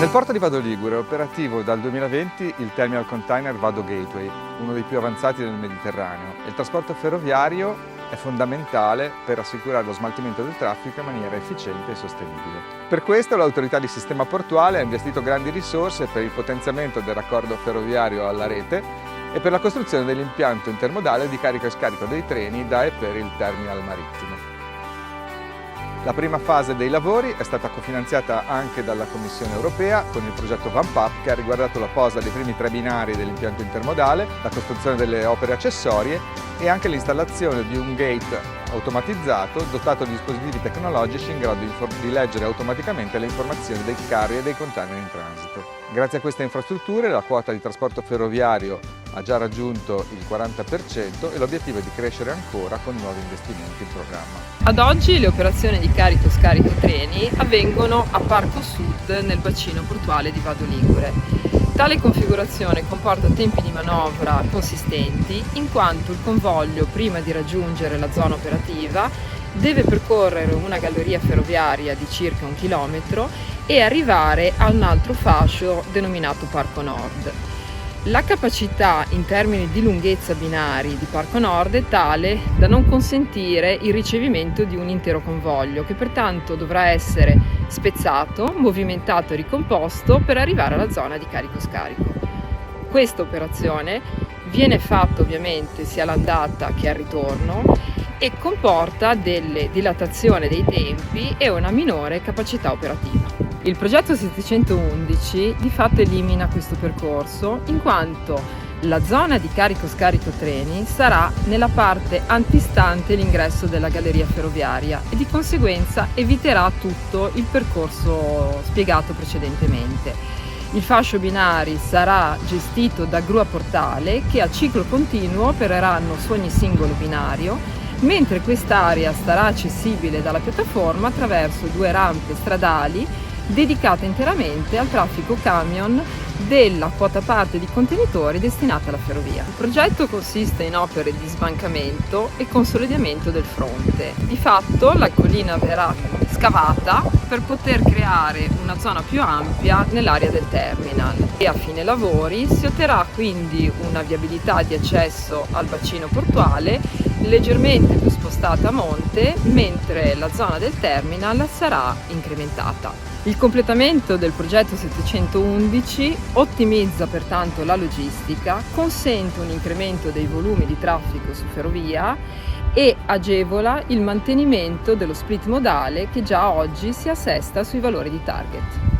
Nel porto di Vado Ligure è operativo dal 2020 il Terminal Container Vado Gateway, uno dei più avanzati del Mediterraneo. Il trasporto ferroviario è fondamentale per assicurare lo smaltimento del traffico in maniera efficiente e sostenibile. Per questo l'autorità di sistema portuale ha investito grandi risorse per il potenziamento del raccordo ferroviario alla rete e per la costruzione dell'impianto intermodale di carico e scarico dei treni da e per il terminal marittimo. La prima fase dei lavori è stata cofinanziata anche dalla Commissione europea con il progetto Vamp Up, che ha riguardato la posa dei primi 3 binari dell'impianto intermodale, la costruzione delle opere accessorie e anche l'installazione di un gate automatizzato dotato di dispositivi tecnologici in grado di leggere automaticamente le informazioni dei carri e dei container in transito. Grazie a queste infrastrutture la quota di trasporto ferroviario ha già raggiunto il 40% e l'obiettivo è di crescere ancora con nuovi investimenti in programma. Ad oggi le operazioni di carico-scarico treni avvengono a Parco Sud nel bacino portuale di Vado Ligure. Tale configurazione comporta tempi di manovra consistenti in quanto il convoglio, prima di raggiungere la zona operativa, deve percorrere una galleria ferroviaria di circa 1 chilometro e arrivare a un altro fascio denominato Parco Nord. La capacità in termini di lunghezza binari di Parco Nord è tale da non consentire il ricevimento di un intero convoglio, che pertanto dovrà essere spezzato, movimentato e ricomposto per arrivare alla zona di carico-scarico. Questa operazione viene fatta ovviamente sia all'andata che al ritorno e comporta delle dilatazione dei tempi e una minore capacità operativa. Il progetto 711 di fatto elimina questo percorso in quanto la zona di carico-scarico treni sarà nella parte antistante l'ingresso della galleria ferroviaria e di conseguenza eviterà tutto il percorso spiegato precedentemente. Il fascio binari sarà gestito da gru a portale che a ciclo continuo opereranno su ogni singolo binario, mentre quest'area sarà accessibile dalla piattaforma attraverso 2 rampe stradali dedicate interamente al traffico camion della quota parte di contenitori destinata alla ferrovia. Il progetto consiste in opere di sbancamento e consolidamento del fronte. Di fatto la collina verrà scavata per poter creare una zona più ampia nell'area del terminal e a fine lavori si otterrà quindi una viabilità di accesso al bacino portuale leggermente più spostata a monte, mentre la zona del terminal sarà incrementata. Il completamento del progetto 711 ottimizza pertanto la logistica, consente un incremento dei volumi di traffico su ferrovia e agevola il mantenimento dello split modale che già oggi si assesta sui valori di target.